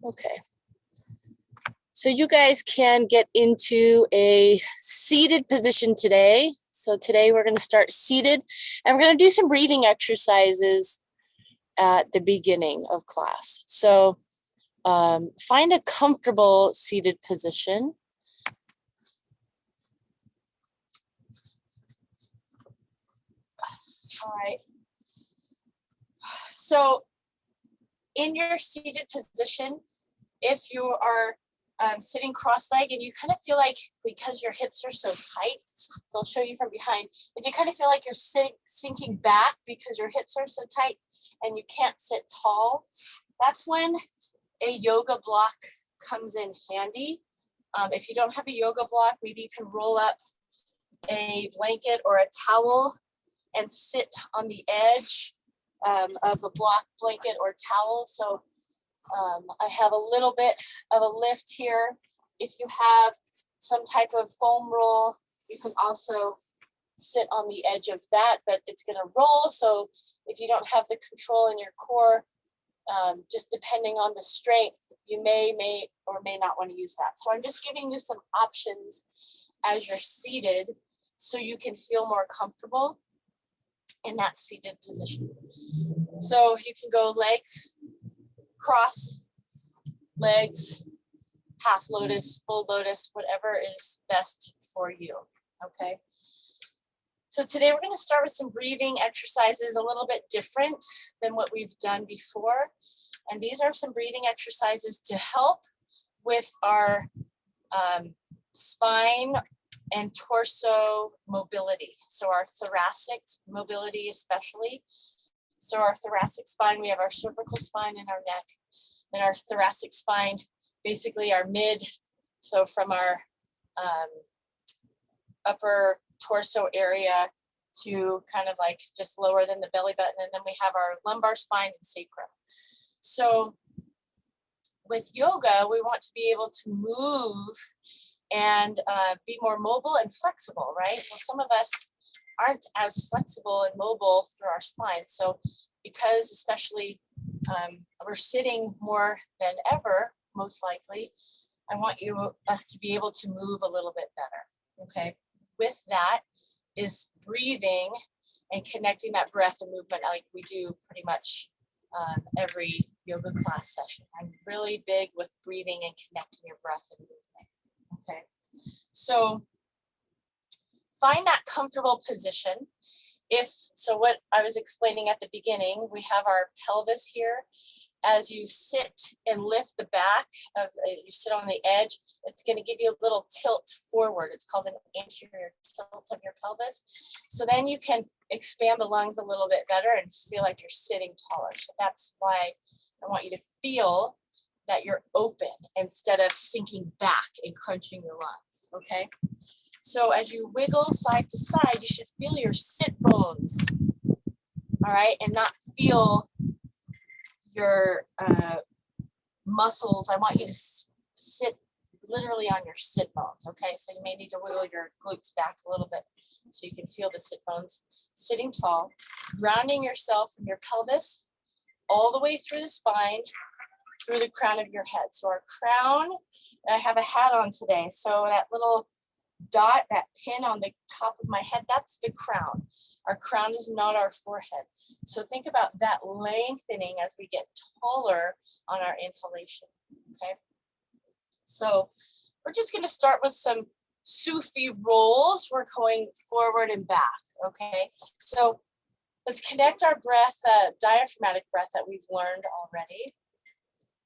Okay. So you guys can get into a seated position today. So today we're going to start seated, and we're going to do some breathing exercises at the beginning of class. So find a comfortable seated position. All right. So in your seated position, if you are sitting cross-legged and you kind of feel like, because your hips are so tight, so I'll show you from behind, if you kind of feel like you're sinking back because your hips are so tight and you can't sit tall, that's when a yoga block comes in handy. If you don't have a yoga block, maybe you can roll up a blanket or a towel and sit on the edge of a block blanket or towel. So I have a little bit of a lift here. If you have some type of foam roll, you can also sit on the edge of that, but it's going to roll. So if you don't have the control in your core, just depending on the strength, you may or may not want to use that. So I'm just giving you some options as you're seated so you can feel more comfortable in that seated position. So you can go legs cross, legs, half lotus, full lotus, whatever is best for you, okay? So today we're going to start with some breathing exercises, a little bit different than what we've done before. And these are some breathing exercises to help with our spine and torso mobility. So our thoracic mobility especially. So our thoracic spine, we have our cervical spine and our neck. Then our thoracic spine, basically our mid, so from our upper torso area to kind of like just lower than the belly button. And then we have our lumbar spine and sacrum. So with yoga, we want to be able to move and be more mobile and flexible, right? Well, some of us aren't as flexible and mobile through our spine. So because especially we're sitting more than ever, most likely, I want us to be able to move a little bit better, okay? With that is breathing and connecting that breath and movement like we do pretty much every yoga class session. I'm really big with breathing and connecting your breath and movement, okay? So find that comfortable position. So what I was explaining at the beginning, we have our pelvis here. As you sit and lift the back of, you sit on the edge, it's going to give you a little tilt forward. It's called an anterior tilt of your pelvis. So then you can expand the lungs a little bit better and feel like you're sitting taller. So that's why I want you to feel that you're open instead of sinking back and crunching your lungs, okay? So as you wiggle side to side, you should feel your sit bones, all right? And not feel your muscles. I want you to sit literally on your sit bones, okay? So you may need to wiggle your glutes back a little bit so you can feel the sit bones. Sitting tall, grounding yourself from your pelvis all the way through the spine, through the crown of your head. So our crown, I have a hat on today, so that little dot, that pin on the top of my head, that's the crown. Our crown is not our forehead. So think about that lengthening as we get taller on our inhalation, okay? So we're just gonna start with some Sufi rolls. We're going forward and back, okay? So let's connect our breath, diaphragmatic breath that we've learned already.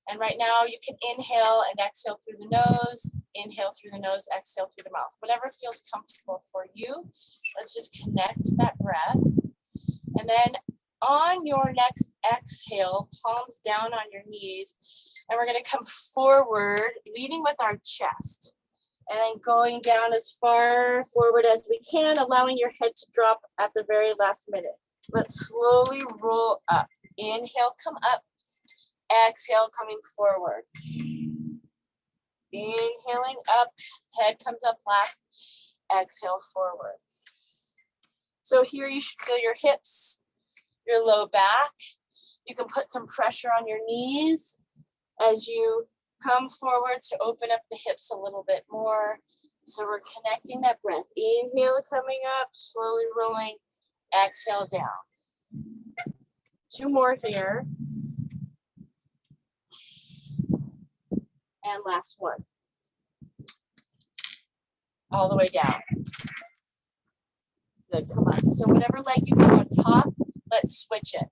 And right now you can inhale and exhale through the nose, inhale through the nose, exhale through the mouth. Whatever feels comfortable for you. Let's just connect that breath. And then on your next exhale, palms down on your knees. And we're going to come forward, leading with our chest. And then going down as far forward as we can, allowing your head to drop at the very last minute. Let's slowly roll up. Inhale, come up. Exhale, coming forward. Inhaling up, head comes up last. Exhale, forward. So here you should feel your hips, your low back. You can put some pressure on your knees as you come forward to open up the hips a little bit more. So we're connecting that breath. Inhale, coming up, slowly rolling. Exhale down. 2 more here. And last one. All the way down. Good, come on. So whatever leg you have on top, let's switch it.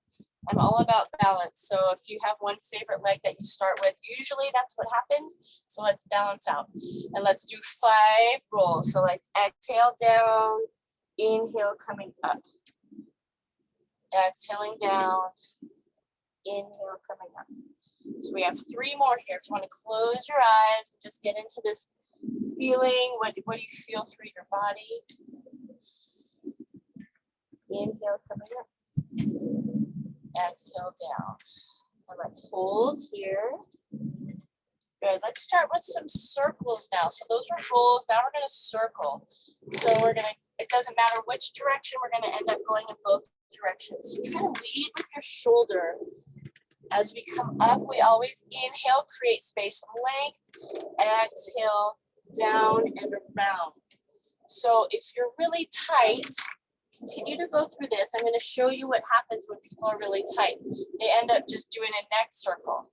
I'm all about balance. So if you have one favorite leg that you start with, usually that's what happens. So let's balance out. And let's do 5 rolls. So let's exhale down, inhale coming up. Exhaling down, inhale coming up. So we have 3 more here. If you want to close your eyes and just get into this feeling, what do you feel through your body? Inhale coming up. Exhale down. And let's hold here. Good. Let's start with some circles now. So those were rolls. Now we're going to circle. So it doesn't matter which direction, we're going to end up going in both directions. So try to lead with your shoulder. As we come up, we always inhale, create space and length. Exhale, down and around. So if you're really tight, continue to go through this. I'm going to show you what happens when people are really tight. They end up just doing a neck circle.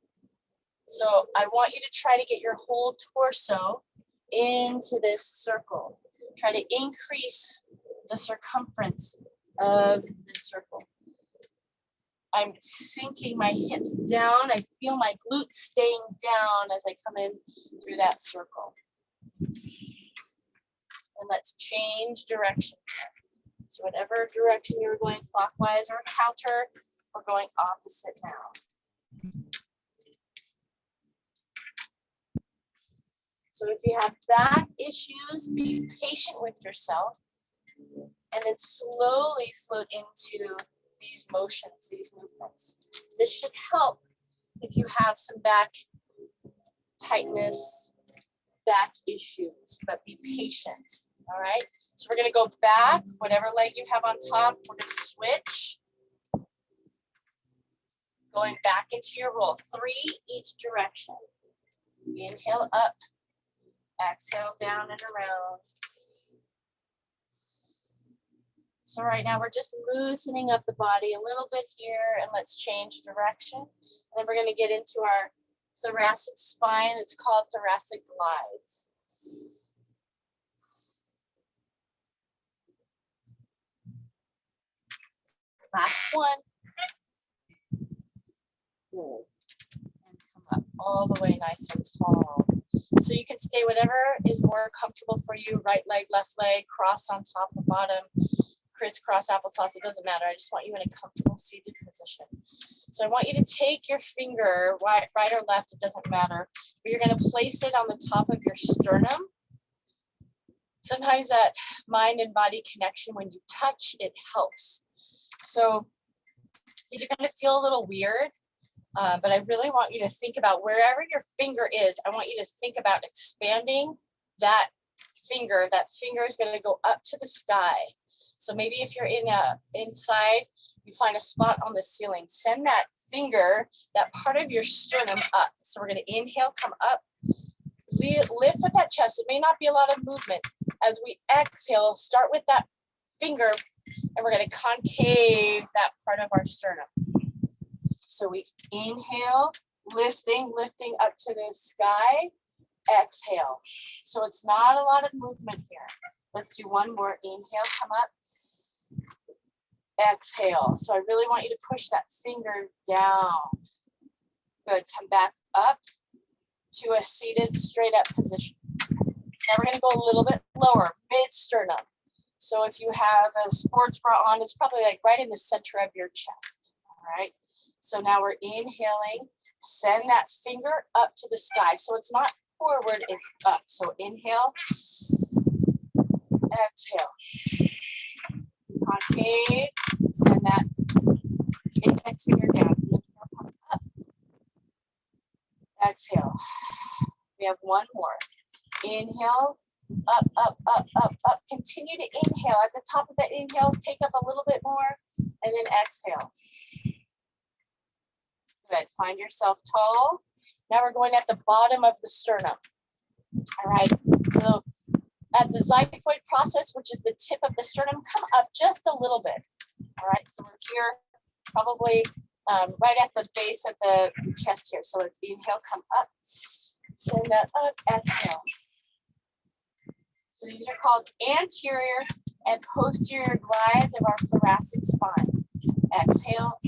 So I want you to try to get your whole torso into this circle. Try to increase the circumference of this circle. I'm sinking my hips down. I feel my glutes staying down as I come in through that circle. And let's change direction. So whatever direction you're going, clockwise or counter, we're going opposite now. So if you have back issues, be patient with yourself and then slowly float into these motions, these movements. This should help if you have some back tightness, back issues, but be patient, all right? So we're gonna go back, whatever leg you have on top, we're gonna switch. Going back into your roll, 3 each direction. Inhale up, exhale down and around. So right now we're just loosening up the body a little bit here, and let's change direction. And then we're gonna get into our thoracic spine. It's called thoracic glides. Last one. Good. And come up all the way nice and tall. So you can stay whatever is more comfortable for you. Right leg, left leg, cross on top or bottom, crisscross applesauce. It doesn't matter. I just want you in a comfortable seated position. So I want you to take your finger, right or left, it doesn't matter. But you're going to place it on the top of your sternum. Sometimes that mind and body connection, when you touch, it helps. So these are going to feel a little weird, but I really want you to think about wherever your finger is. I want you to think about expanding that finger. That finger is going to go up to the sky. So maybe if you're inside, you find a spot on the ceiling. Send that finger, that part of your sternum up. So we're going to inhale, come up, lift with that chest. It may not be a lot of movement. As we exhale, start with that finger, and we're going to concave that part of our sternum. So we inhale, lifting up to the sky, exhale. So it's not a lot of movement here. Let's do one more. Inhale, come up, exhale. So I really want you to push that finger down. Good, come back up to a seated straight up position. Now we're gonna go a little bit lower, mid sternum. So if you have a sports bra on, it's probably like right in the center of your chest, all right? So now we're inhaling, send that finger up to the sky. So it's not forward, it's up. So inhale, exhale. Concave, send that index finger down. Inhale, come up. Exhale. We have one more. Inhale, up, up, up, up, up. Continue to inhale. At the top of that inhale, take up a little bit more, and then exhale. Good. Find yourself tall. Now we're going at the bottom of the sternum. All right, so at the xiphoid process, which is the tip of the sternum, come up just a little bit. All right, so we're here probably right at the base of the chest here. So let's inhale, come up, send that up, exhale. So these are called anterior and posterior glides of our thoracic spine. Exhale,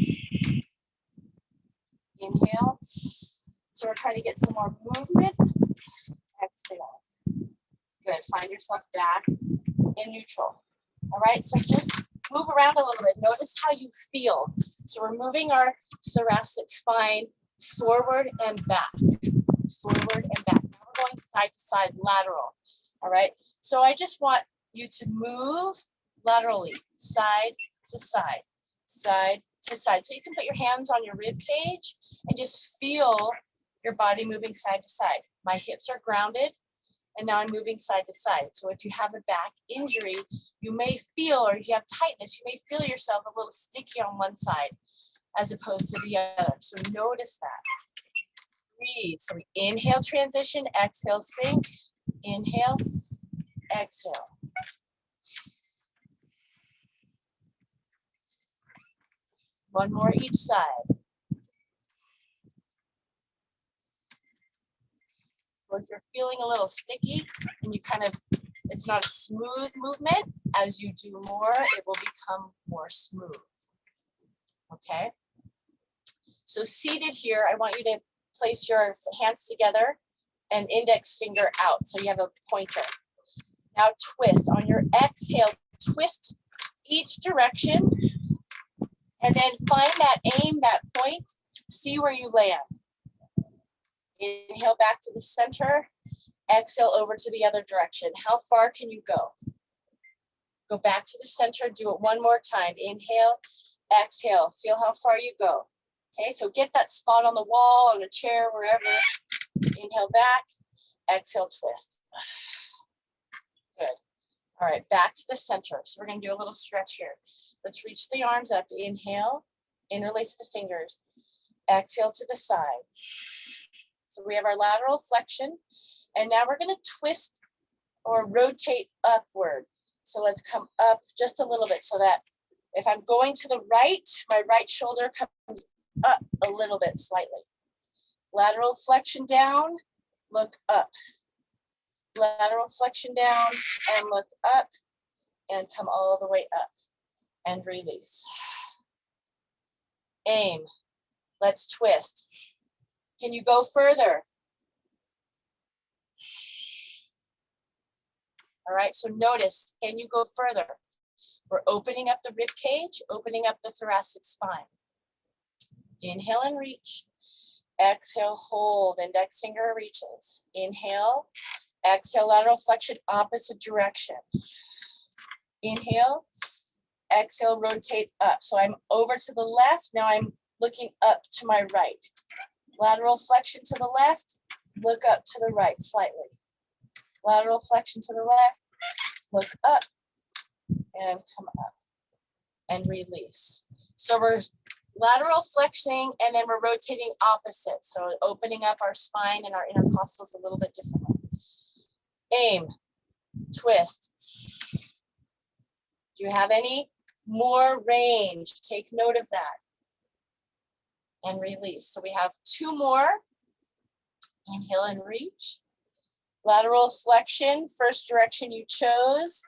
inhale. So we're trying to get some more movement. Exhale. Good, find yourself back in neutral. All right, so just move around a little bit. Notice how you feel. So we're moving our thoracic spine forward and back, forward and back. Now we're going side to side, lateral. All right, so I just want you to move laterally, side to side, side to side. So you can put your hands on your rib cage and just feel your body moving side to side. My hips are grounded, and now I'm moving side to side. So if you have a back injury, you may feel, or if you have tightness, you may feel yourself a little sticky on one side as opposed to the other. So notice that. Breathe. So we inhale, transition, exhale, sink, inhale, exhale. One more each side. So if you're feeling a little sticky and you kind of, it's not a smooth movement, as you do more, it will become more smooth. Okay. So seated here, I want you to place your hands together and index finger out. So you have a pointer. Now twist. On your exhale, twist each direction and then find that aim, that point, see where you land. Inhale back to the center, exhale over to the other direction. How far can you go? Go back to the center, do it one more time. Inhale, exhale, feel how far you go. Okay, so get that spot on the wall, on the chair, wherever. Inhale back, exhale, twist. Good. All right, back to the center. So we're gonna do a little stretch here. Let's reach the arms up. Inhale, interlace the fingers. Exhale to the side. So we have our lateral flexion, and now we're gonna twist or rotate upward. So let's come up just a little bit so that if I'm going to the right, my right shoulder comes up a little bit slightly. Lateral flexion down, look up. Lateral flexion down and look up and come all the way up and release. Aim. Let's twist. Can you go further? All right, so notice, can you go further? We're opening up the rib cage, opening up the thoracic spine. Inhale and reach. Exhale, hold, index finger reaches. Inhale, exhale, lateral flexion, opposite direction. Inhale, exhale, rotate up. So I'm over to the left, now I'm looking up to my right. Lateral flexion to the left, look up to the right slightly. Lateral flexion to the left, look up and come up and release. So we're lateral flexing and then we're rotating opposite. So opening up our spine and our intercostals a little bit differently. Aim, twist. Do you have any more range? Take note of that. And release. So we have two more. Inhale and reach. Lateral flexion, first direction you chose.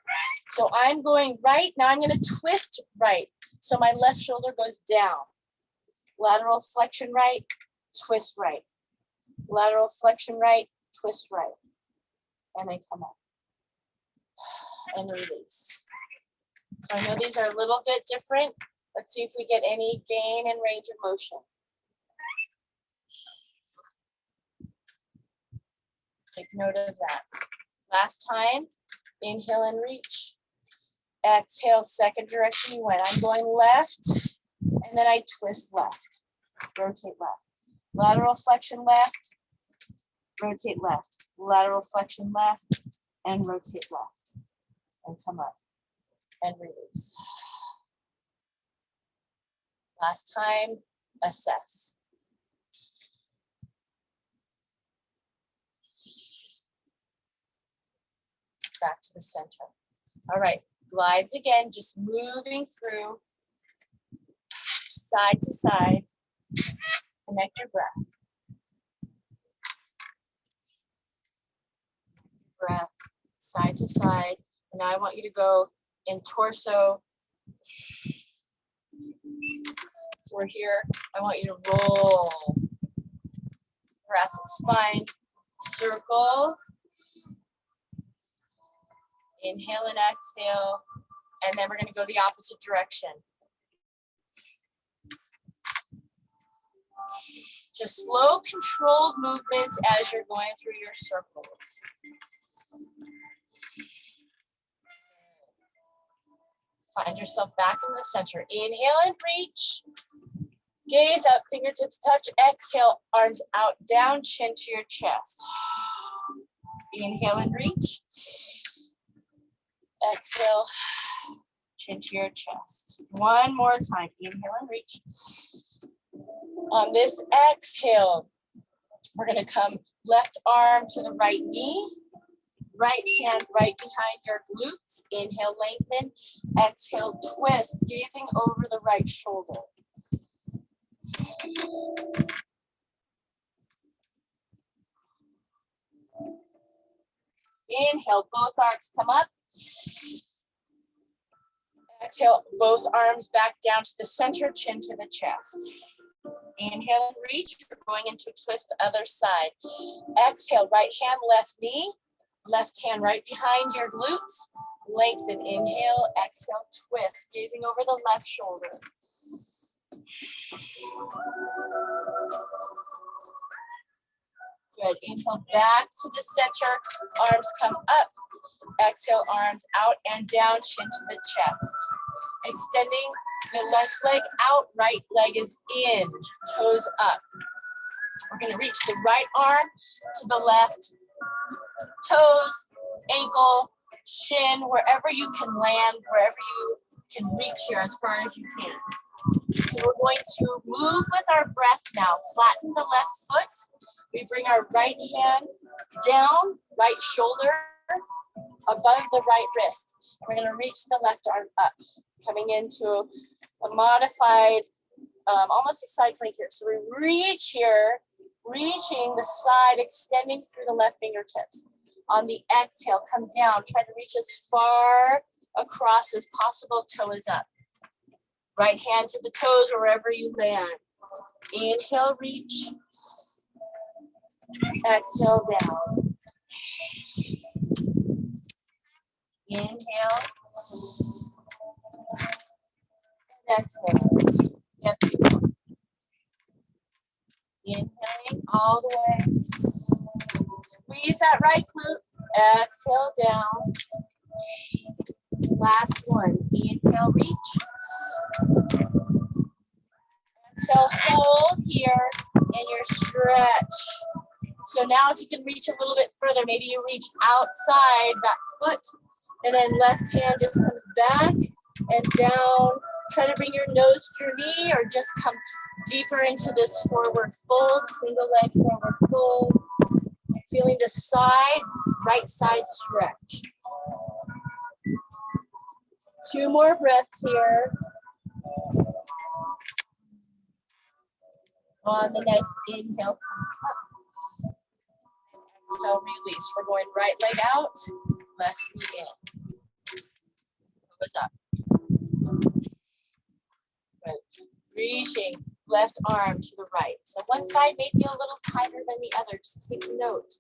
So I'm going right. Now I'm going to twist right. So my left shoulder goes down. Lateral flexion right, twist right. Lateral flexion right, twist right. And then come up. And release. So I know these are a little bit different. Let's see if we get any gain in range of motion. Take note of that. Last time, inhale and reach. Exhale, second direction you went. I'm going left, and then I twist left. Rotate left. Lateral flexion left, rotate left. Lateral flexion left, and rotate left. And come up and release. Last time, assess. back to the center. All right, glides again, just moving through side to side. Connect your breath. Breath, side to side. And now I want you to go in torso. So we're here. I want you to roll. Thoracic spine, circle. Inhale and exhale. And then we're going to go the opposite direction. Just slow, controlled movement as you're going through your circles. Find yourself back in the center. Inhale and reach. Gaze up, fingertips touch. Exhale, arms out, down, chin to your chest. Inhale and reach. Exhale, chin to your chest. One more time. Inhale and reach. On this exhale, we're going to come left arm to the right knee. Right hand right behind your glutes. Inhale, lengthen. Exhale, twist, gazing over the right shoulder. Inhale, both arms come up. Exhale, both arms back down to the center, chin to the chest. Inhale and reach. We're going into twist other side. Exhale, right hand, left knee. Left hand right behind your glutes. Lengthen, inhale, exhale, twist, gazing over the left shoulder. Good, inhale back to the center, arms come up. Exhale, arms out and down, chin to the chest. Extending the left leg out, right leg is in, toes up. We're gonna reach the right arm to the left, toes, ankle, shin, wherever you can land, wherever you can reach here as far as you can. So we're going to move with our breath now. Flatten the left foot. We bring our right hand down, right shoulder above the right wrist. We're going to reach the left arm up, coming into a modified, almost a side plank here. So we reach here, reaching the side, extending through the left fingertips. On the exhale, come down. Try to reach as far across as possible. Toe is up. Right hand to the toes, wherever you land. Inhale, reach. Exhale, down. Inhale. Exhale. Yep. Inhaling all the way. Squeeze that right glute. Exhale, down. Last one. Inhale, reach. Exhale, hold here in your stretch. So now if you can reach a little bit further, maybe you reach outside that foot, and then left hand just comes back and down. Try to bring your nose to your knee or just come deeper into this forward fold, single leg forward fold. Feeling the side, right side stretch. 2 more breaths here. On the next inhale, come up. Exhale, release. We're going right leg out, left knee in. Goes up. Good. Reaching left arm to the right. So one side may feel a little tighter than the other. Just take note.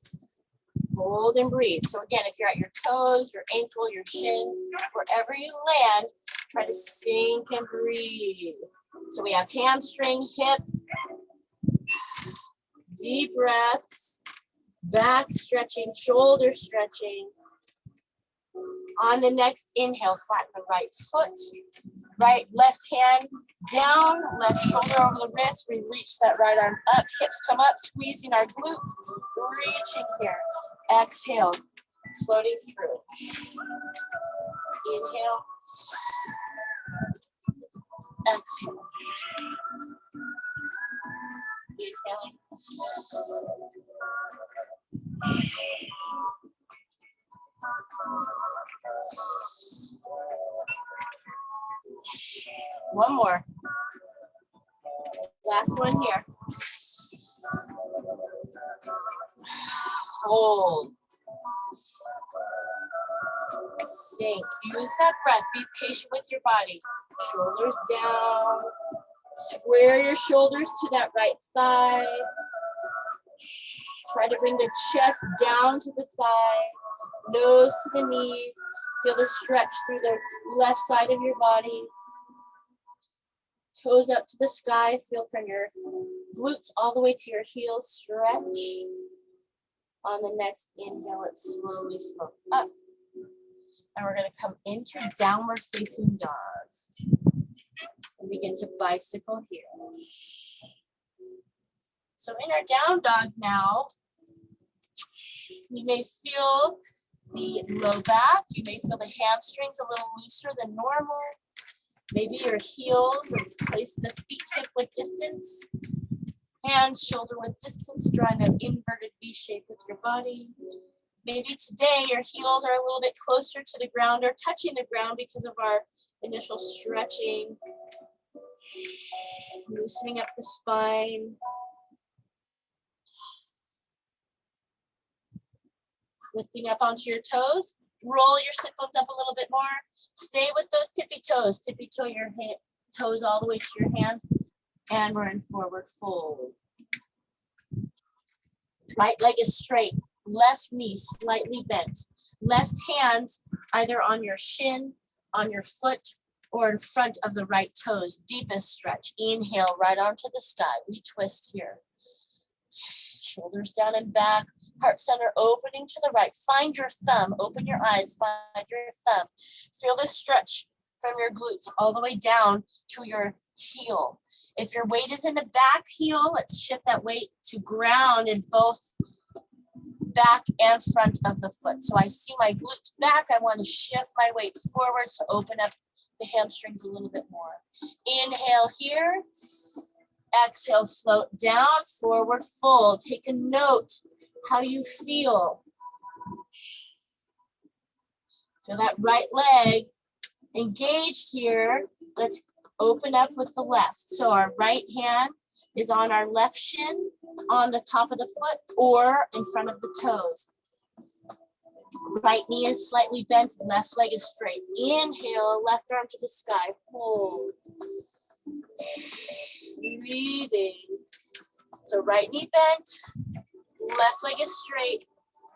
Hold and breathe. So again, if you're at your toes, your ankle, your shin, wherever you land, try to sink and breathe. So we have hamstring, hip, deep breaths, back stretching, shoulder stretching. On the next inhale, flatten the right foot, left hand down, left shoulder over the wrist. We reach that right arm up, hips come up, squeezing our glutes, reaching here. Exhale, floating through. Inhale. Exhale. Inhaling. One more. Last one here. Hold. Sink. Use that breath. Be patient with your body. Shoulders down. Square your shoulders to that right thigh. Try to bring the chest down to the thigh. Nose to the knees. Feel the stretch through the left side of your body. Toes up to the sky. Feel from your glutes all the way to your heels. Stretch. On the next inhale, let's slowly float up. And we're going to come into downward facing dog. And begin to bicycle here. So in our down dog now, you may feel the low back. You may feel the hamstrings a little looser than normal. Maybe your heels, let's place the feet hip width distance. Hands shoulder width distance, drawing an inverted V shape with your body. Maybe today your heels are a little bit closer to the ground or touching the ground because of our initial stretching. Loosening up the spine. Lifting up onto your toes. Roll your sit bones up a little bit more. Stay with those tippy toes. Tippy toe your toes all the way to your hands. And we're in forward fold. Right leg is straight. Left knee slightly bent. Left hand either on your shin, on your foot, or in front of the right toes. Deepest stretch. Inhale right onto the sky. We twist here. Shoulders down and back. Heart center opening to the right. Find your thumb. Open your eyes. Find your thumb. Feel the stretch from your glutes all the way down to your heel. If your weight is in the back heel, let's shift that weight to ground in both back and front of the foot. So I see my glutes back. I want to shift my weight forward to open up the hamstrings a little bit more. Inhale here. Exhale, float down, forward fold. Take a note how you feel. So that right leg engaged here. Let's open up with the left. So our right hand is on our left shin, on the top of the foot, or in front of the toes. Right knee is slightly bent, left leg is straight. Inhale, left arm to the sky. Hold. Breathing. So right knee bent, left leg is straight.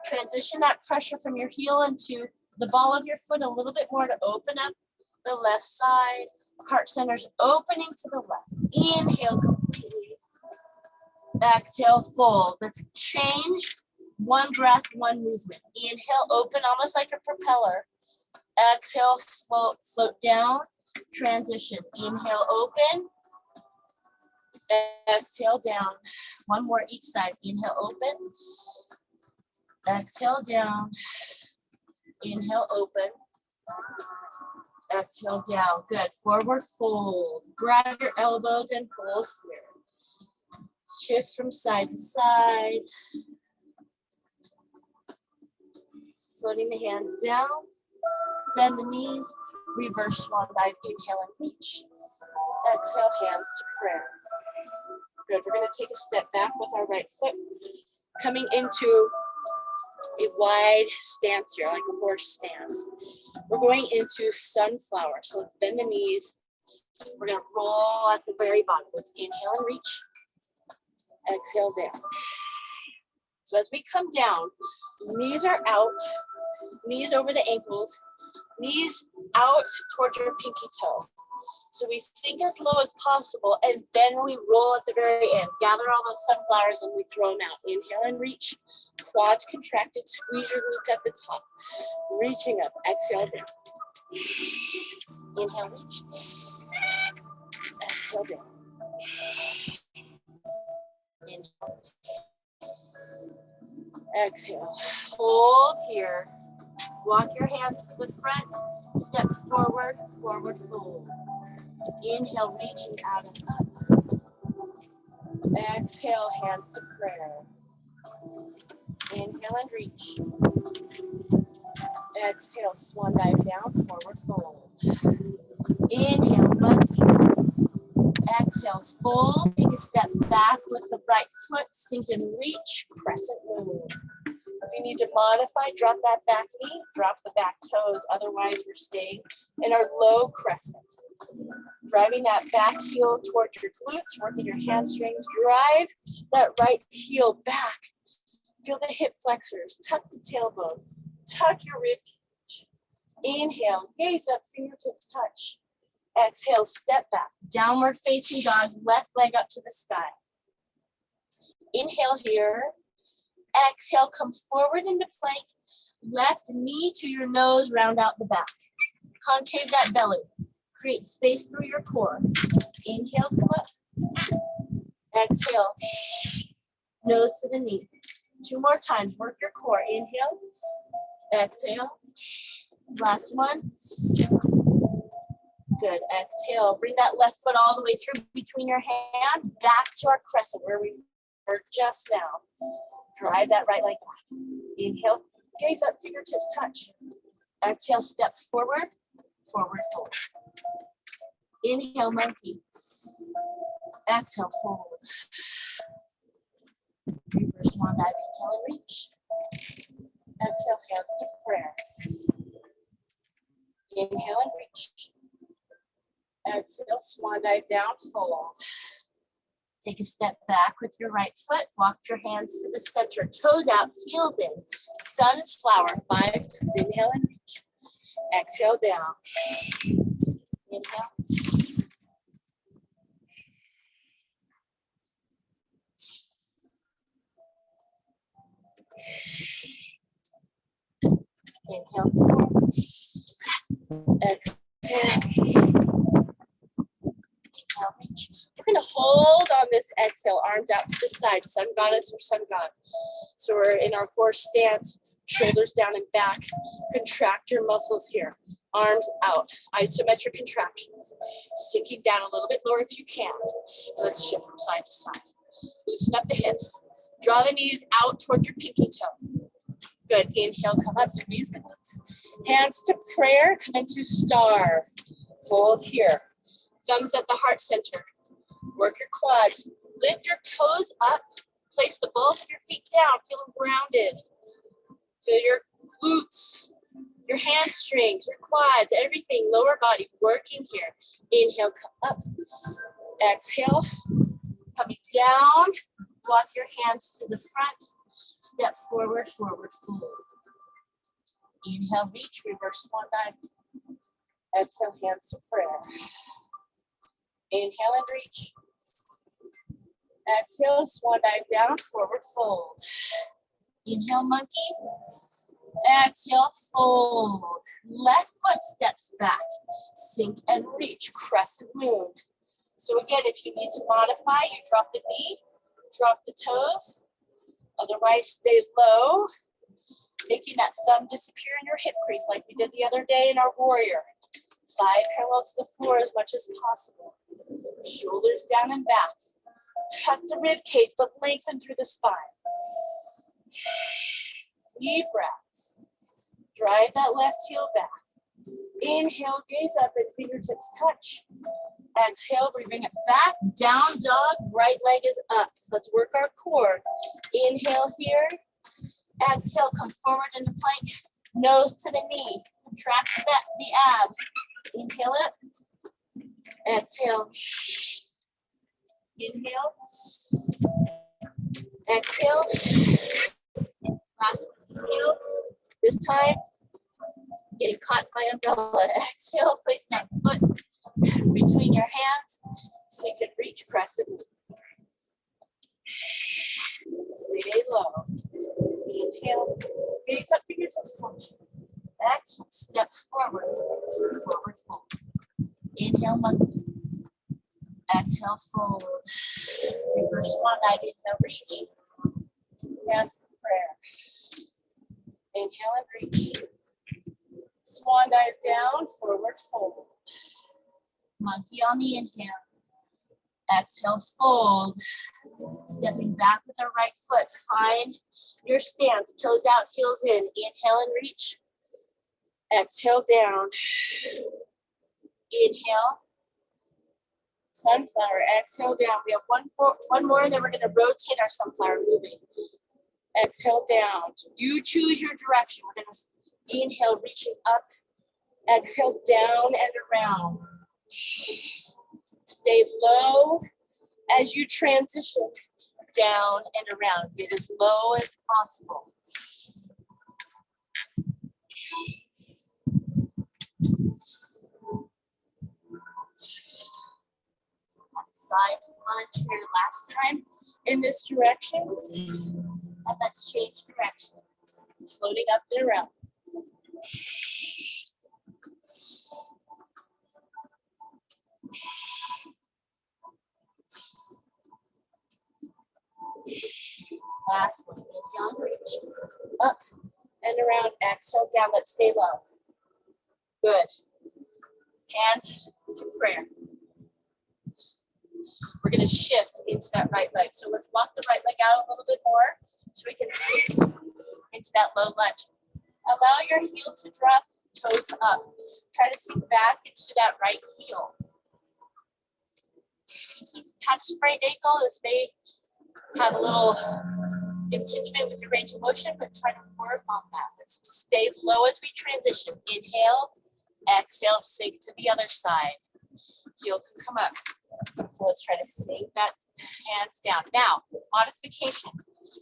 Transition that pressure from your heel into the ball of your foot a little bit more to open up the left side. Heart center's opening to the left. Inhale completely. Exhale, fold. Let's change. One breath, one movement. Inhale, open almost like a propeller. Exhale, float down. Transition. Inhale, open. Exhale, down. One more each side. Inhale, open. Exhale, down. Inhale, open. Exhale, down. Good. Forward fold. Grab your elbows and hold here. Shift from side to side. Floating the hands down. Bend the knees. Reverse swan dive. Inhale and reach. Exhale, hands to prayer. Good. We're going to take a step back with our right foot. Coming into a wide stance here, like a horse stance. We're going into sunflower. So let's bend the knees. We're going to roll at the very bottom. Let's inhale and reach. Exhale down. So as we come down, knees are out, knees over the ankles, knees out towards your pinky toe. So we sink as low as possible, and then we roll at the very end. Gather all those sunflowers and we throw them out. Inhale and reach. Quads contracted, squeeze your glutes at the top. Reaching up, exhale down. Inhale, reach. Exhale down. Inhale. Exhale. Hold here. Walk your hands to the front. Step forward, forward fold. Inhale, reaching out and up. Exhale, hands to prayer. Inhale and reach. Exhale, swan dive down, forward fold. Inhale, monkey. Exhale, fold. Take a step back with the right foot, sink and reach, crescent moon. If you need to modify, drop that back knee, drop the back toes. Otherwise, we're staying in our low crescent. Driving that back heel towards your glutes, working your hamstrings. Drive that right heel back. Feel the hip flexors, tuck the tailbone, tuck your rib cage. Inhale, gaze up, fingertips touch. Exhale, step back, downward facing dog, left leg up to the sky. Inhale here. Exhale, come forward into plank. Left knee to your nose, round out the back. Concave that belly. Create space through your core. Inhale, come up. Exhale, nose to the knee. 2 more times, work your core. Inhale, exhale. Last one. Good, exhale. Bring that left foot all the way through between your hands, back to our crescent where we were just now. Drive that right leg back. Inhale, gaze up, fingertips touch. Exhale, step forward, forward fold. Inhale, monkey. Exhale, fold. Reverse swan dive, inhale and reach. Exhale, hands to prayer. Inhale and reach. Exhale, swan dive down, fold. Take a step back with your right foot. Walk your hands to the center. Toes out, heels in. Sunflower, 5 times. Inhale and reach. Exhale, down. Inhale. Inhale, forward. Exhale. Inhale, reach. We're going to hold on this exhale, arms out to the side, sun goddess or sun god. So we're in our horse stance, shoulders down and back. Contract your muscles here. Arms out, isometric contractions. Sinking down a little bit lower if you can. Let's shift from side to side. Loosen up the hips. Draw the knees out toward your pinky toe. Good, inhale, come up, squeeze the glutes. Hands to prayer, come into star. Hold here. Thumbs at the heart center. Work your quads. Lift your toes up. Place the balls of your feet down. Feel them grounded. Feel your glutes, your hamstrings, your quads, everything, lower body working here. Inhale, come up. Exhale, coming down. Walk your hands to the front. Step forward, forward fold. Inhale, reach, reverse swan dive. Exhale, hands to prayer. Inhale and reach. Exhale, swan dive down, forward fold. Inhale, monkey. Exhale, fold. Left foot steps back. Sink and reach, crescent moon. So again, if you need to modify, you drop the knee, drop the toes. Otherwise, stay low, making that thumb disappear in your hip crease like we did the other day in our warrior. 5 parallel to the floor as much as possible. Shoulders down and back. Tuck the rib cage, but lengthen through the spine. Deep breaths. Drive that left heel back. Inhale, gaze up and fingertips touch. Exhale, we bring it back. Down dog, right leg is up. Let's work our core. Inhale here. Exhale, come forward into plank. Nose to the knee. Contract the abs. Inhale up. Exhale. Inhale. Exhale. Last one. Inhale. This time, getting caught in my umbrella. Exhale, place that foot between your hands. Sink and reach, crescent. Stay low. Inhale. Gaze up, fingertips touch. Exhale, steps forward. Forward fold. Inhale, monkey. Exhale, fold. Reverse swan dive. Inhale, reach. Hands to prayer. Inhale and reach. Swan dive down, forward fold. Monkey on the inhale. Exhale, fold. Stepping back with our right foot. Find your stance. Toes out, heels in. Inhale and reach. Exhale down. Inhale. Sunflower. Exhale down. We have one more, and then we're going to rotate our sunflower moving. Exhale down. You choose your direction. We're going to inhale, reaching up. Exhale down and around. Stay low as you transition down and around. Get as low as possible. Side lunge here last time in this direction. And let's change direction. Floating up and around. Last one. Inhale and reach. Up and around. Exhale down. Let's stay low. Good. Hands to prayer. We're going to shift into that right leg. So let's walk the right leg out a little bit more so we can sink into that low lunge. Allow your heel to drop, toes up. Try to sink back into that right heel. So if you have a sprained ankle, this may have a little impingement with your range of motion, but try to work on that. Let's stay low as we transition. Inhale, exhale, sink to the other side. Heel can come up. So let's try to sink that hands down. Now, modification.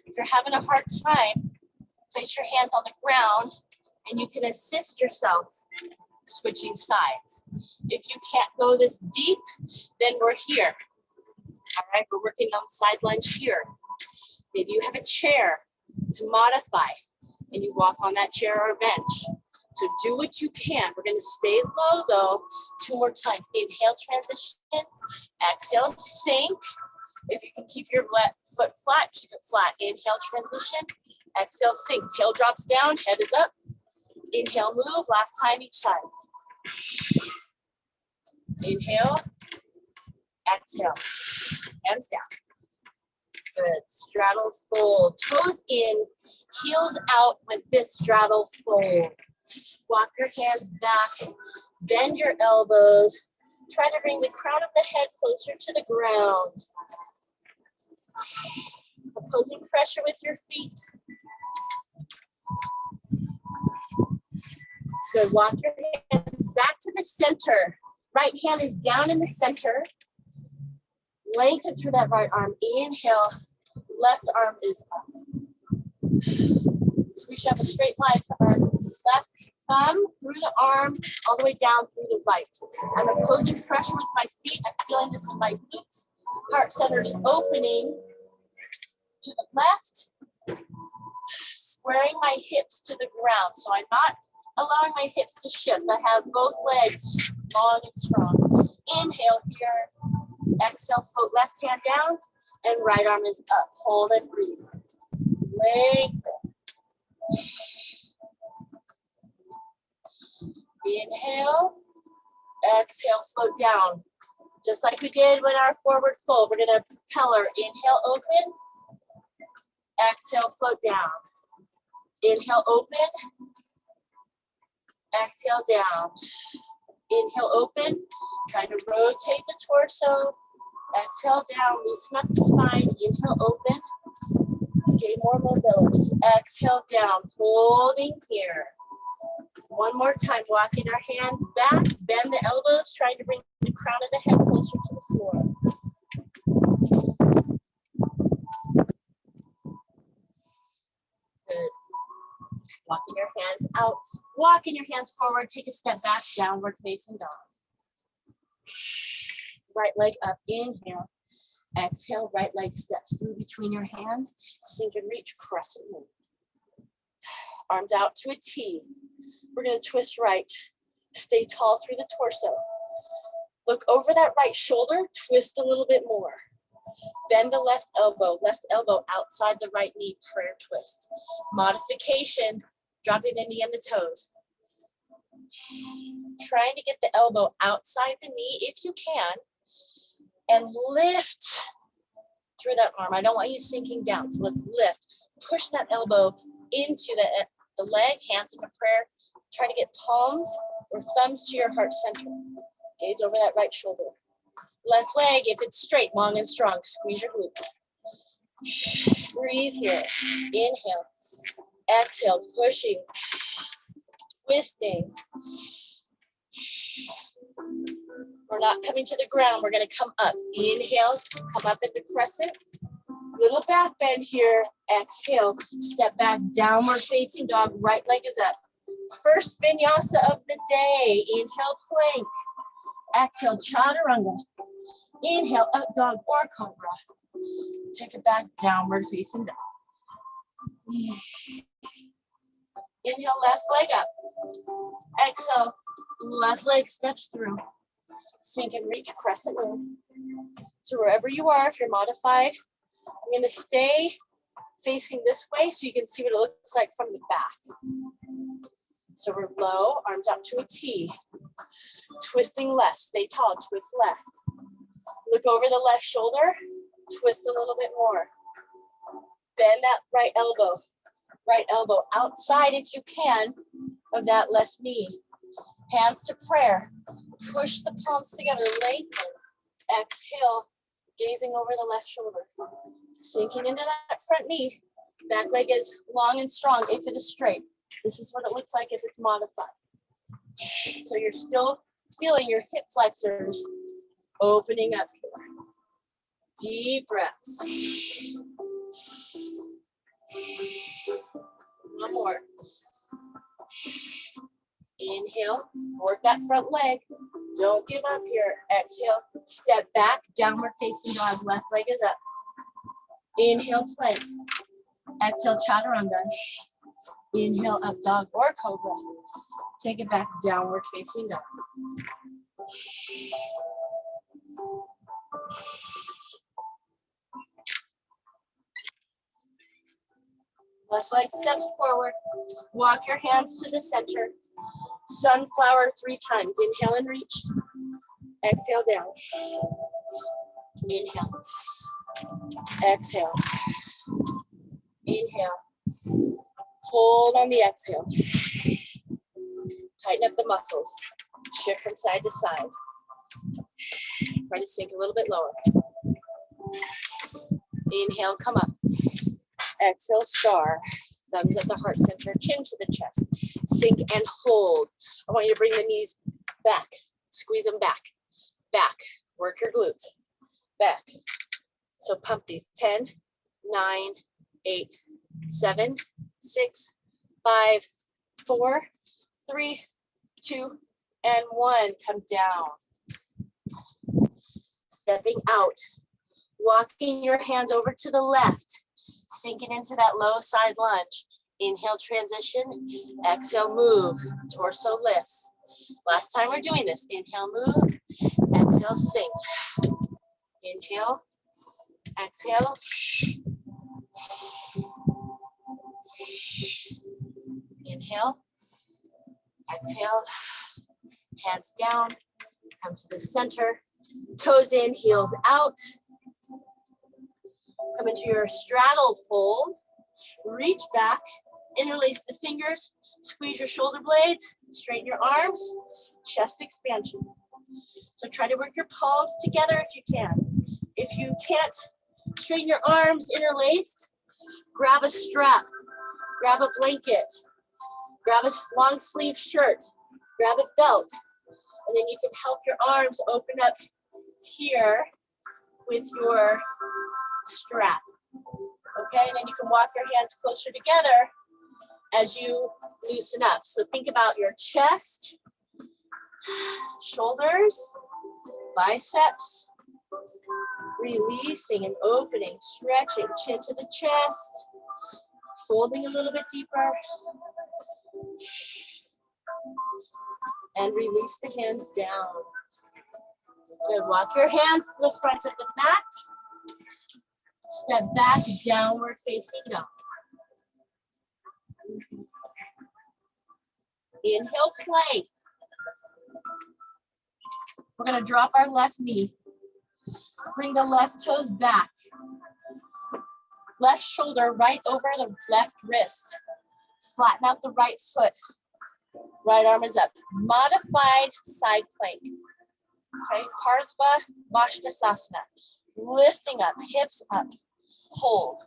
If you're having a hard time, place your hands on the ground and you can assist yourself switching sides. If you can't go this deep, then we're here. All right, we're working on side lunge here. Maybe you have a chair to modify and you walk on that chair or bench. So do what you can. We're going to stay low though. 2 more times. Inhale, transition. Exhale, sink. If you can keep your foot flat, keep it flat. Inhale, transition. Exhale, sink. Tail drops down, head is up. Inhale, move. Last time each side. Inhale. Exhale. Hands down. Good. Straddle fold. Toes in, heels out with this straddle fold. Walk your hands back. Bend your elbows. Try to bring the crown of the head closer to the ground. Opposing pressure with your feet. Good. Walk your hands back to the center. Right hand is down in the center. Lengthen through that right arm. Inhale. Left arm is up. So we should have a straight line from our left thumb through the arm, all the way down through the right. I'm opposing pressure with my feet. I'm feeling this in my glutes. Heart center's opening to the left, squaring my hips to the ground. So I'm not allowing my hips to shift. I have both legs long and strong. Inhale here. Exhale, float left hand down, and right arm is up. Hold and breathe. Lengthen. Inhale, exhale, float down. Just like we did with our forward fold, we're gonna propeller. Inhale, open. Exhale, float down. Inhale, open. Exhale, down. Inhale, open. Try to rotate the torso. Exhale, down. Loosen up the spine. Inhale, open. Gain more mobility. Exhale, down. Holding here. One more time. Walking our hands back. Bend the elbows. Trying to bring the crown of the head closer to the floor. Good. Walking your hands out. Walking your hands forward. Take a step back. Downward facing dog. Right leg up. Inhale. Exhale. Right leg steps through between your hands. Sink and reach. Crescent moon. Arms out to a T. We're going to twist right. Stay tall through the torso. Look over that right shoulder. Twist a little bit more. Bend the left elbow outside the right knee. Prayer twist. Modification. Dropping the knee and the toes. Trying to get the elbow outside the knee if you can. And lift through that arm. I don't want you sinking down. So let's lift. Push that elbow into the leg. Hands into prayer. Try to get palms or thumbs to your heart center. Gaze over that right shoulder. Left leg, if it's straight, long and strong, squeeze your glutes. Breathe here. Inhale. Exhale, pushing, twisting. We're not coming to the ground. We're going to come up. Inhale, come up into crescent. Little back bend here. Exhale, step back, downward facing dog. Right leg is up. First vinyasa of the day. Inhale, plank. Exhale, chaturanga. Inhale, up dog or cobra. Take it back, downward facing dog. Inhale, left leg up. Exhale, left leg steps through. Sink and reach, crescent moon. So wherever you are, if you're modified, I'm going to stay facing this way so you can see what it looks like from the back. So we're low, arms out to a T. Twisting left, stay tall, twist left. Look over the left shoulder, twist a little bit more. Bend that right elbow outside if you can of that left knee. Hands to prayer. Push the palms together, lengthen. Exhale, gazing over the left shoulder. Sinking into that front knee. Back leg is long and strong if it is straight. This is what it looks like if it's modified. So you're still feeling your hip flexors opening up here. Deep breaths. One more. Inhale, work that front leg. Don't give up here. Exhale, step back, downward facing dog. Left leg is up. Inhale, plank. Exhale, chaturanga. Inhale, up dog or cobra. Take it back, downward facing dog. Left leg steps forward. Walk your hands to the center. Sunflower 3 times. Inhale and reach. Exhale down. Inhale. Exhale. Inhale. Hold on the exhale. Tighten up the muscles. Shift from side to side. Try to sink a little bit lower. Inhale, come up. Exhale, star. Thumbs at the heart center, chin to the chest. Sink and hold. I want you to bring the knees back. Squeeze them back. Back. Work your glutes. Back. So pump these. 10, 9, 8, 7, 6, 5, 4, 3, 2, and 1. Come down. Stepping out. Walking your hand over to the left. Sinking into that low side lunge. Inhale, transition. Exhale, move. Torso lifts. Last time we're doing this. Inhale, move. Exhale, sink. Inhale. Exhale. Inhale. Exhale. Hands down. Come to the center. Toes in, heels out. Come into your straddle fold. Reach back, interlace the fingers, squeeze your shoulder blades, straighten your arms, chest expansion. So try to work your palms together if you can. If you can't straighten your arms interlaced, grab a strap, grab a blanket, grab a long sleeve shirt, grab a belt, and then you can help your arms open up here with your strap. Okay, and then you can walk your hands closer together as you loosen up. So think about your chest, shoulders, biceps, releasing and opening, stretching, chin to the chest, folding a little bit deeper, and release the hands down. Good. Walk your hands to the front of the mat. Step back, downward facing dog. Inhale, plank. We're going to drop our left knee. Bring the left toes back. Left shoulder right over the left wrist. Flatten out the right foot. Right arm is up. Modified side plank. Okay, Parsva Vastasana. Lifting up, hips up, hold.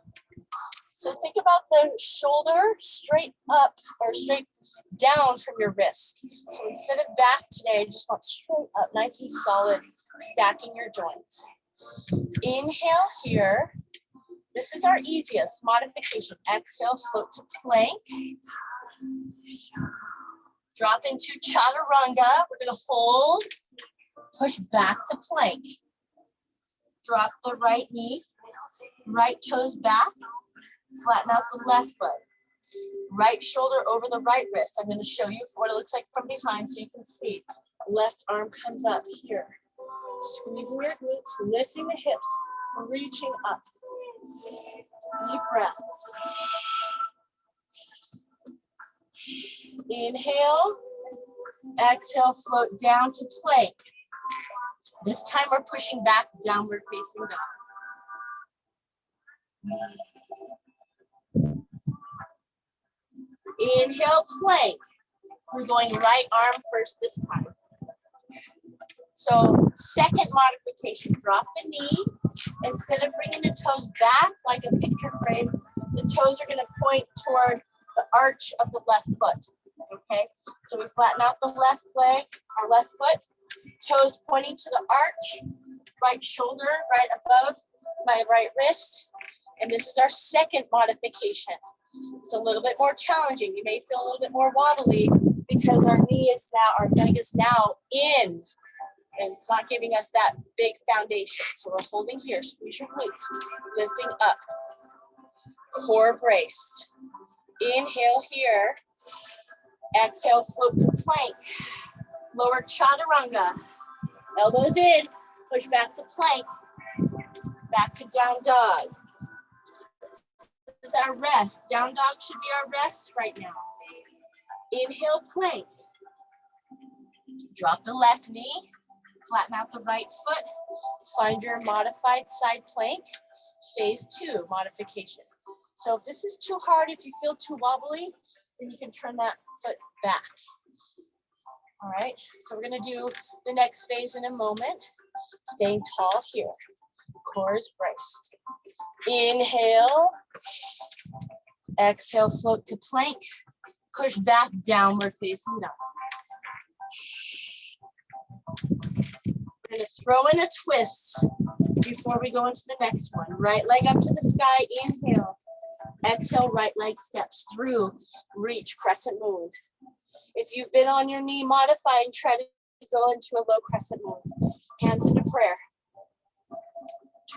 So think about the shoulder straight up or straight down from your wrist. So instead of back today, I just want straight up, nice and solid, stacking your joints. Inhale here. This is our easiest modification. Exhale, float to plank. Drop into Chaturanga. We're gonna hold, push back to plank. Drop the right knee, right toes back, flatten out the left foot. Right shoulder over the right wrist. I'm gonna show you what it looks like from behind so you can see. Left arm comes up here. Squeezing your glutes, lifting the hips, reaching up. Deep breaths. Inhale, exhale, float down to plank. This time we're pushing back, downward facing dog. Inhale, plank. We're going right arm first this time. So second modification, drop the knee. Instead of bringing the toes back like a picture frame, the toes are gonna point toward the arch of the left foot, okay? So we flatten out the left leg, our left foot, toes pointing to the arch, right shoulder right above my right wrist. And this is our second modification. It's a little bit more challenging. You may feel a little bit more wobbly because our knee is now, our leg is now in. And it's not giving us that big foundation. So we're holding here, squeeze your glutes, lifting up. Core braced. Inhale here. Exhale, float to plank. Lower Chaturanga. Elbows in, push back to plank. Back to down dog. This is our rest. Down dog should be our rest right now. Inhale, plank. Drop the left knee. Flatten out the right foot. Find your modified side plank. Phase 2 modification. So if this is too hard, if you feel too wobbly, then you can turn that foot back. All right, so we're gonna do the next phase in a moment. Staying tall here. Core is braced. Inhale. Exhale, float to plank. Push back, downward facing dog. We're gonna throw in a twist before we go into the next one. Right leg up to the sky, inhale. Exhale, right leg steps through, reach, crescent moon. If you've been on your knee modifying, try to go into a low crescent moon. Hands into prayer.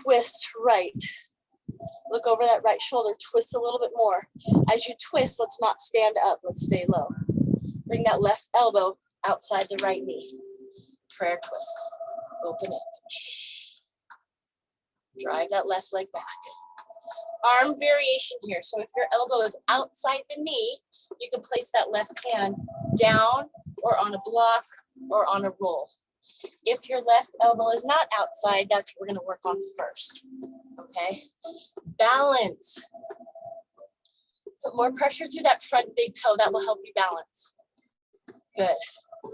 Twist right. Look over that right shoulder, twist a little bit more. As you twist, let's not stand up, let's stay low. Bring that left elbow outside the right knee. Prayer twist. Open it. Drive that left leg back. Arm variation here. So if your elbow is outside the knee, you can place that left hand down or on a block or on a roll. If your left elbow is not outside, that's what we're going to work on first. Okay? Balance. Put more pressure through that front big toe. That will help you balance. Good.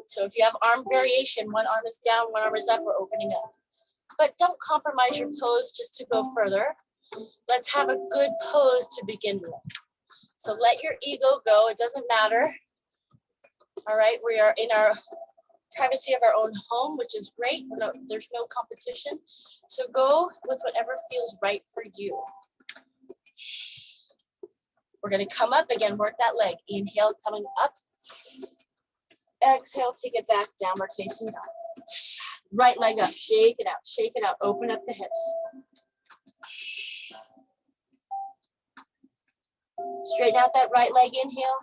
So if you have arm variation, one arm is down, one arm is up, we're opening up. But don't compromise your pose just to go further. Let's have a good pose to begin with. So let your ego go. It doesn't matter. All right, we are in our privacy of our own home, which is great. No, there's no competition. So go with whatever feels right for you. We're going to come up again, work that leg. Inhale, coming up. Exhale, take it back, downward facing dog. Right leg up, shake it out, open up the hips. Straighten out that right leg, inhale.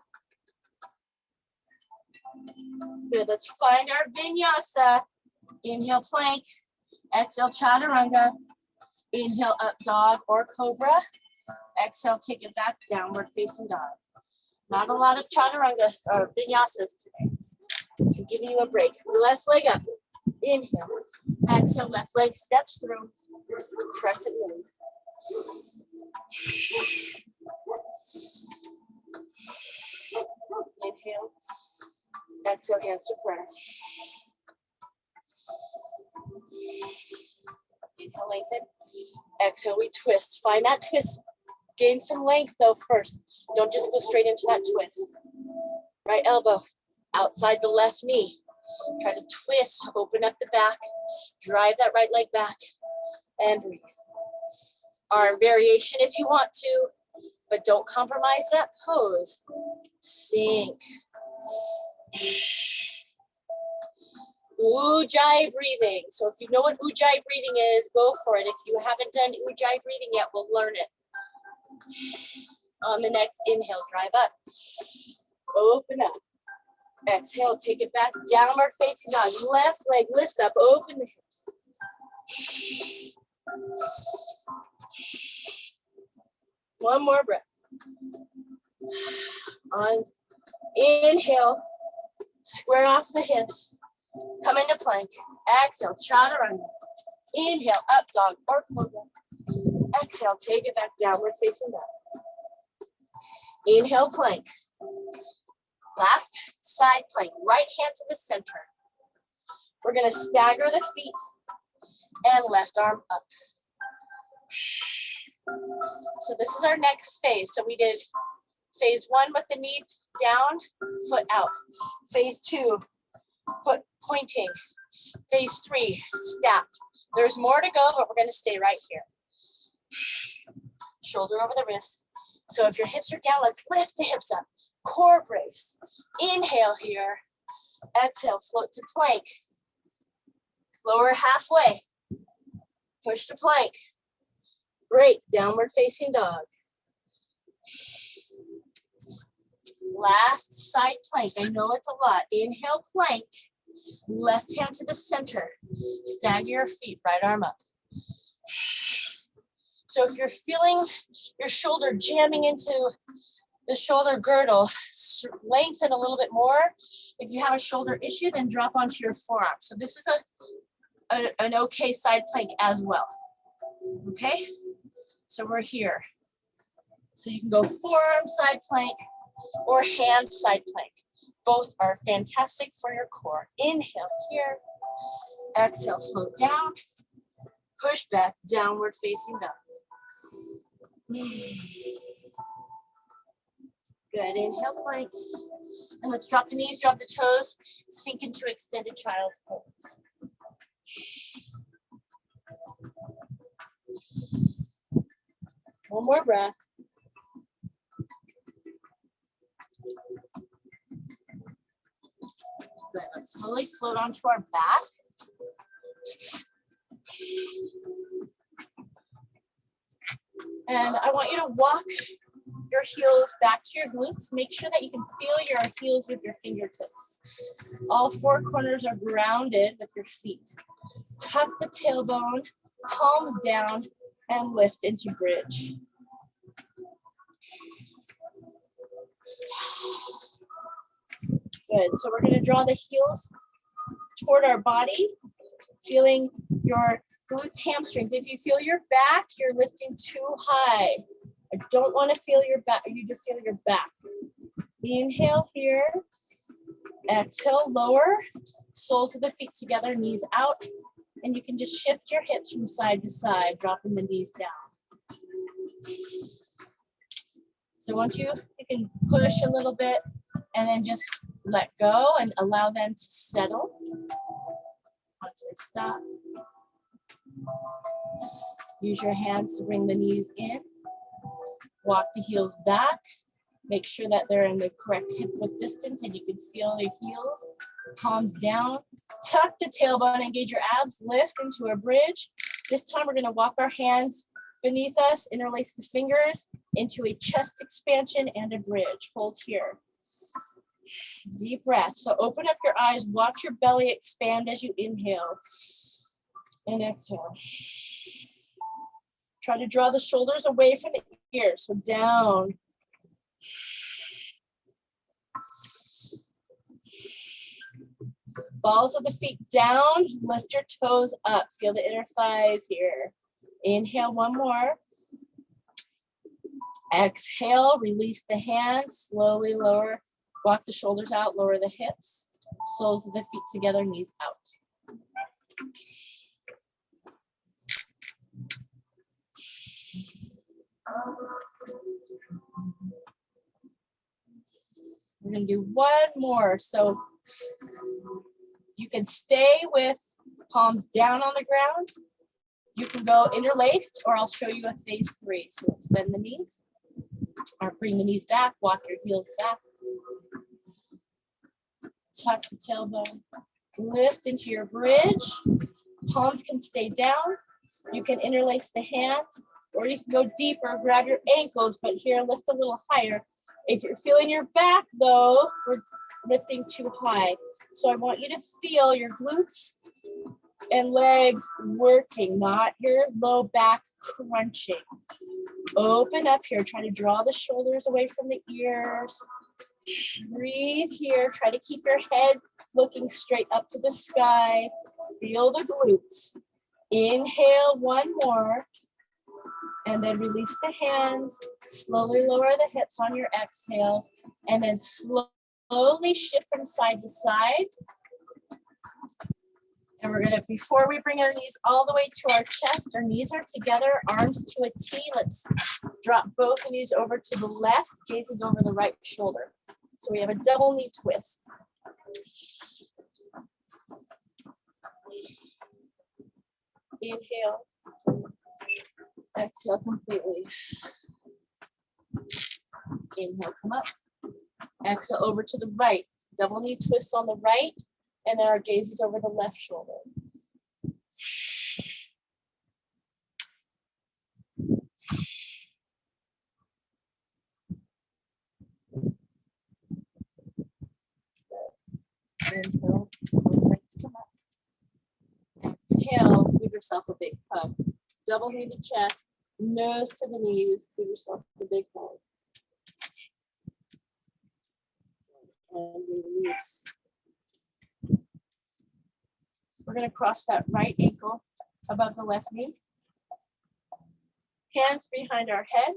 Good, let's find our vinyasa. Inhale, plank. Exhale, chaturanga. Inhale, up dog or cobra. Exhale, take it back, downward facing dog. Not a lot of chaturanga or vinyasas today. I'm giving you a break. Left leg up. Inhale. Exhale, left leg steps through. Crescent moon. Inhale. Exhale, hands to prayer. Inhale, lengthen. Exhale, we twist. Find that twist. Gain some length though first. Don't just go straight into that twist. Right elbow outside the left knee. Try to twist, open up the back, drive that right leg back, and breathe. Arm variation if you want to, but don't compromise that pose. Sink. Ujjayi breathing. So if you know what Ujjayi breathing is, go for it. If you haven't done Ujjayi breathing yet, we'll learn it. On the next inhale, drive up. Open up. Exhale, take it back. Downward facing dog. Left leg lifts up. Open the hips. One more breath. On inhale, square off the hips. Come into plank. Exhale, chaturanga. Inhale, up dog or cobra. Exhale, take it back, downward facing dog. Inhale, plank. Last side plank, right hand to the center. We're gonna stagger the feet and left arm up. So this is our next phase. So we did phase 1 with the knee down, foot out. Phase 2, foot pointing. Phase 3, stacked. There's more to go, but we're gonna stay right here. Shoulder over the wrist. So if your hips are down, let's lift the hips up. Core brace. Inhale here. Exhale, float to plank. Lower halfway. Push to plank. Great, downward facing dog. Last side plank. I know it's a lot. Inhale, plank. Left hand to the center. Stagger your feet, right arm up. So if you're feeling your shoulder jamming into the shoulder girdle, lengthen a little bit more. If you have a shoulder issue, then drop onto your forearm. So this is an okay side plank as well. Okay, so we're here. So you can go forearm side plank or hand side plank. Both are fantastic for your core. Inhale here. Exhale, float down. Push back, downward facing dog. Good, inhale, plank. And let's drop the knees, drop the toes, sink into extended child's pose. One more breath. Good, let's slowly float onto our back. And I want you to walk your heels back to your glutes. Make sure that you can feel your heels with your fingertips. All 4 corners are grounded with your feet. Tuck the tailbone, palms down, and lift into bridge. Good, so we're gonna draw the heels toward our body, feeling your glutes, hamstrings. If you feel your back, you're lifting too high. I don't want to feel your back, you just feel your back. Inhale here. Exhale, lower. Soles of the feet together, knees out. And you can just shift your hips from side to side, dropping the knees down. So once you can push a little bit and then just let go and allow them to settle. Once they stop. Use your hands to bring the knees in. Walk the heels back. Make sure that they're in the correct hip width distance and you can feel your heels. Palms down. Tuck the tailbone, engage your abs, lift into a bridge. This time we're going to walk our hands beneath us, interlace the fingers into a chest expansion and a bridge. Hold here. Deep breath. So open up your eyes, watch your belly expand as you inhale and exhale. Try to draw the shoulders away from the ears, so down. Balls of the feet down, lift your toes up. Feel the inner thighs here. Inhale, one more. Exhale, release the hands, slowly lower, walk the shoulders out, lower the hips. Soles of the feet together, knees out. We're going to do one more. So you can stay with palms down on the ground. You can go interlaced, or I'll show you a phase 3. So let's bend the knees, or bring the knees back, walk your heels back. Tuck the tailbone, lift into your bridge. Palms can stay down. You can interlace the hands, or you can go deeper, grab your ankles, but here, lift a little higher. If you're feeling your back though, we're lifting too high. So I want you to feel your glutes and legs working, not your low back crunching. Open up here, try to draw the shoulders away from the ears. Breathe here, try to keep your head looking straight up to the sky. Feel the glutes. Inhale, one more. And then release the hands. Slowly lower the hips on your exhale. And then slowly shift from side to side. And we're gonna, before we bring our knees all the way to our chest, our knees are together, arms to a T. Let's drop both knees over to the left, gazing over the right shoulder. So we have a double knee twist. Inhale. Exhale completely. Inhale, come up. Exhale over to the right. Double knee twists on the right, and then our gaze is over the left shoulder. Inhale, come up. Exhale, give yourself a big hug. Double knee to chest, nose to the knees, give yourself a big hug. And release. We're going to cross that right ankle above the left knee. Hands behind our head.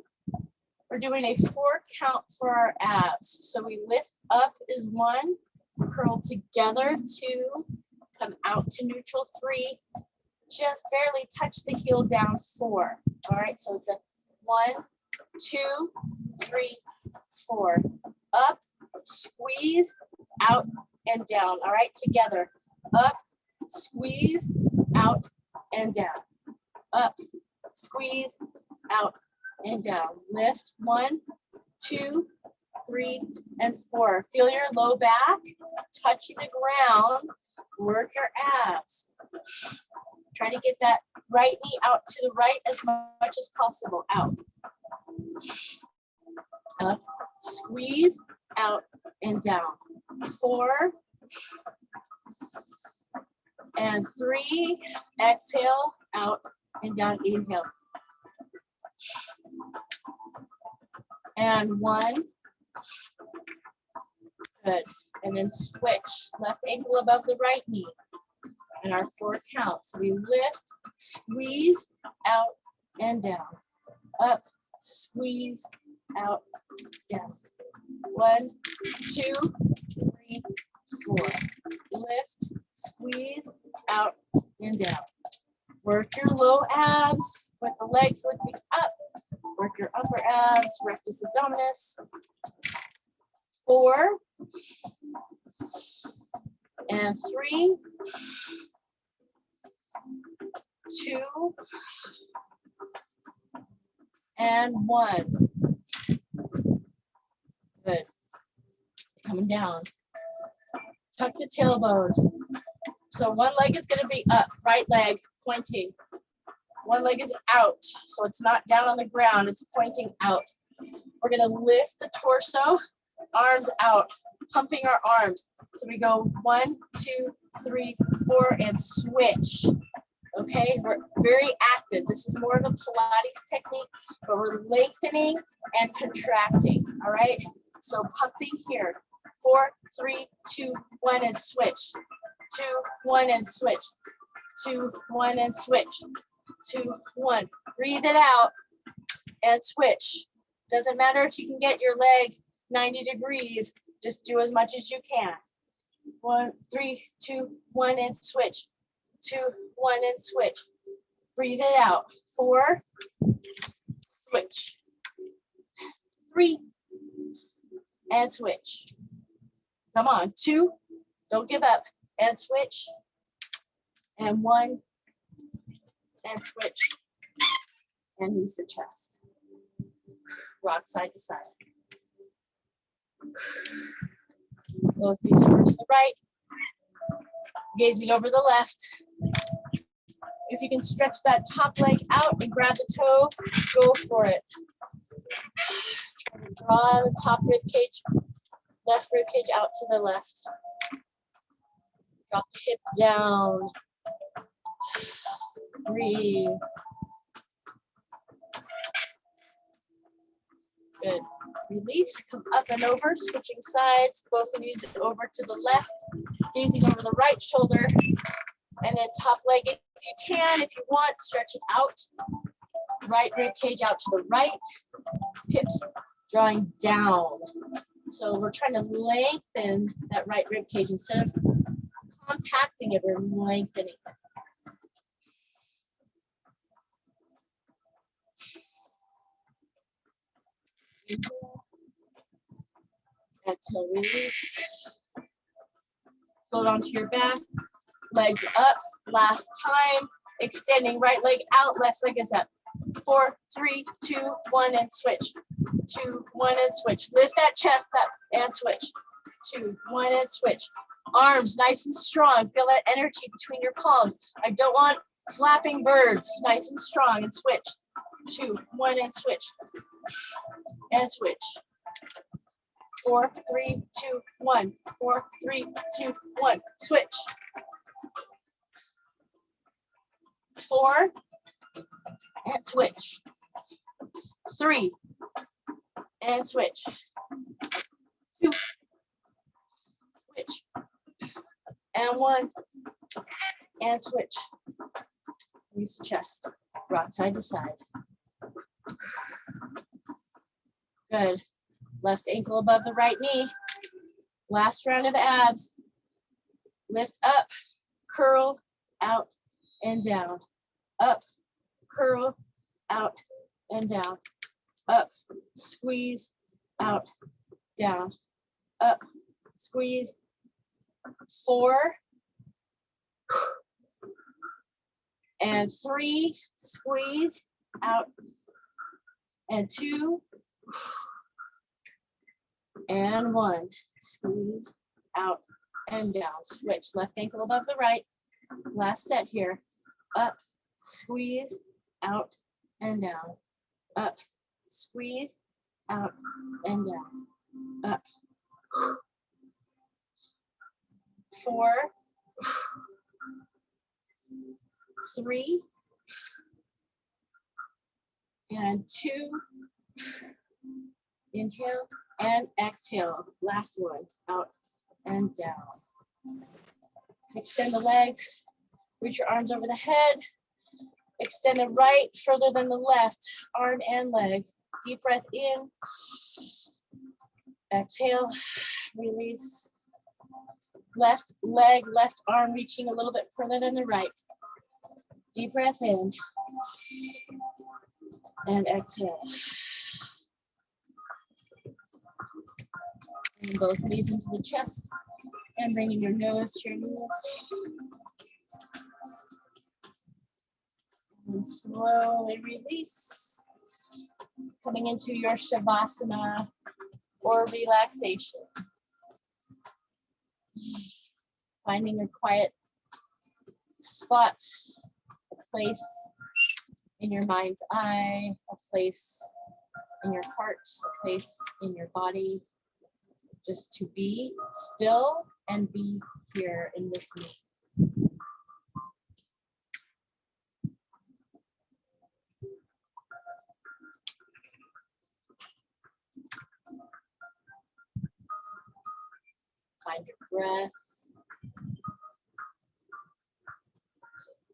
We're doing a 4 count for our abs. So we lift up is 1, curl together 2, come out to neutral 3, just barely touch the heel down 4. All right, so it's a 1, 2, 3, 4. Up, squeeze, out, and down. All right, together. Up, squeeze, out, and down. Up, squeeze, out, and down. Lift 1, 2, 3, and 4. Feel your low back touching the ground. Work your abs. Try to get that right knee out to the right as much as possible. Out. Up, squeeze, out, and down. 4 and 3. Exhale, out and down. Inhale. And 1. Good. And then switch. Left ankle above the right knee. And our 4 counts. So we lift, squeeze, out, and down. Up, squeeze, out, down. 1, 2, 3, 4. Lift, squeeze, out, and down. Work your low abs with the legs lifting up. Work your upper abs, rectus abdominis. 4 and 3, 2 and 1. Good. Coming down. Tuck the tailbone. So one leg is going to be up, right leg pointing. One leg is out, so it's not down on the ground, it's pointing out. We're going to lift the torso, arms out, pumping our arms. So we go 1, 2, 3, 4, and switch. Okay, we're very active. This is more of a Pilates technique, but we're lengthening and contracting. All right, so pumping here. 4, 3, 2, 1, and switch. 2, 1, and switch. 2, 1, and switch. 2, 1. Breathe it out and switch. Doesn't matter if you can get your leg 90 degrees, just do as much as you can. 1, 3, 2, 1, and switch. 2, 1, and switch. Breathe it out. 4, switch. 3, and switch. Come on, 2, don't give up, and switch. And 1, and switch. And release the chest. Rock side to side. Both knees over to the right. Gazing over the left. If you can stretch that top leg out and grab the toe, go for it. Draw the top rib cage, left rib cage out to the left. Drop the hip down. Breathe. Good. Release, come up and over, switching sides, both knees over to the left, gazing over the right shoulder, and then top leg, if you can, if you want, stretch it out. Right rib cage out to the right, hips drawing down. So we're trying to lengthen that right rib cage instead of compacting it, we're lengthening it. Inhale. Exhale, release. Float onto your back, legs up, last time. Extending right leg out, left leg is up. 4, 3, 2, 1, and switch. 2, 1, and switch. Lift that chest up and switch. 2, 1, and switch. Arms nice and strong. Feel that energy between your palms. I don't want flapping birds. Nice and strong, and switch. 2, 1, and switch. And switch. 4, 3, 2, 1. 4, 3, 2, 1. Switch. 4, and switch. 3, and switch. 2, switch. And 1, and switch. Release the chest. Rock side to side. Good. Left ankle above the right knee. Last round of abs. Lift up, curl, out, and down. Up, curl, out, and down. Up, squeeze, out, down. Up, squeeze. 4, and 3, squeeze, out, and 2, and 1, squeeze, out, and down. Switch, left ankle above the right. Last set here. Up, squeeze, out, and down. Up, squeeze, out, and down. Up. 4, 3, and 2. Inhale and exhale. Last one. Out and down. Extend the legs. Reach your arms over the head. Extend the right further than the left. Arm and leg. Deep breath in. Exhale. Release. Left leg, left arm reaching a little bit further than the right. Deep breath in. And exhale. And both knees into the chest. And bringing your nose to your knees. And slowly release. Coming into your Shavasana or relaxation. Finding a quiet spot, a place in your mind's eye, a place in your heart, a place in your body, just to be still and be here in this moment. Find your breath.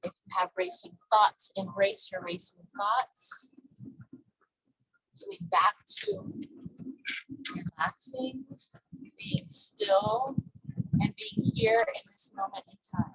If you have racing thoughts, embrace your racing thoughts. Coming back to relaxing, being still, and being here in this moment in time.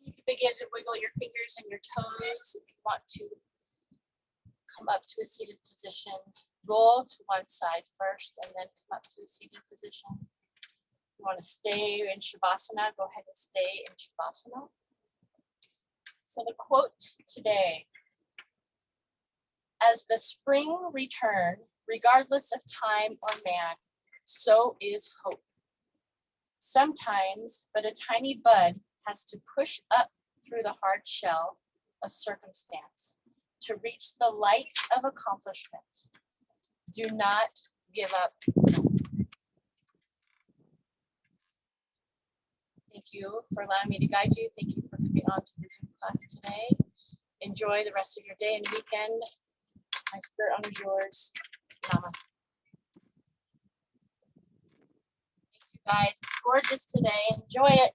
You can begin to wiggle your fingers and your toes if you want to come up to a seated position. Roll to one side first and then come up to a seated position. If you want to stay in Shavasana, go ahead and stay in Shavasana. So the quote today: as the spring return, regardless of time or man, so is hope. Sometimes, but a tiny bud has to push up through the hard shell of circumstance to reach the light of accomplishment. Do not give up. Thank you for allowing me to guide you. Thank you for coming on to the Zoom class today. Enjoy the rest of your day and weekend. My spirit honors yours. Nama. Thank you guys. It's gorgeous today. Enjoy it.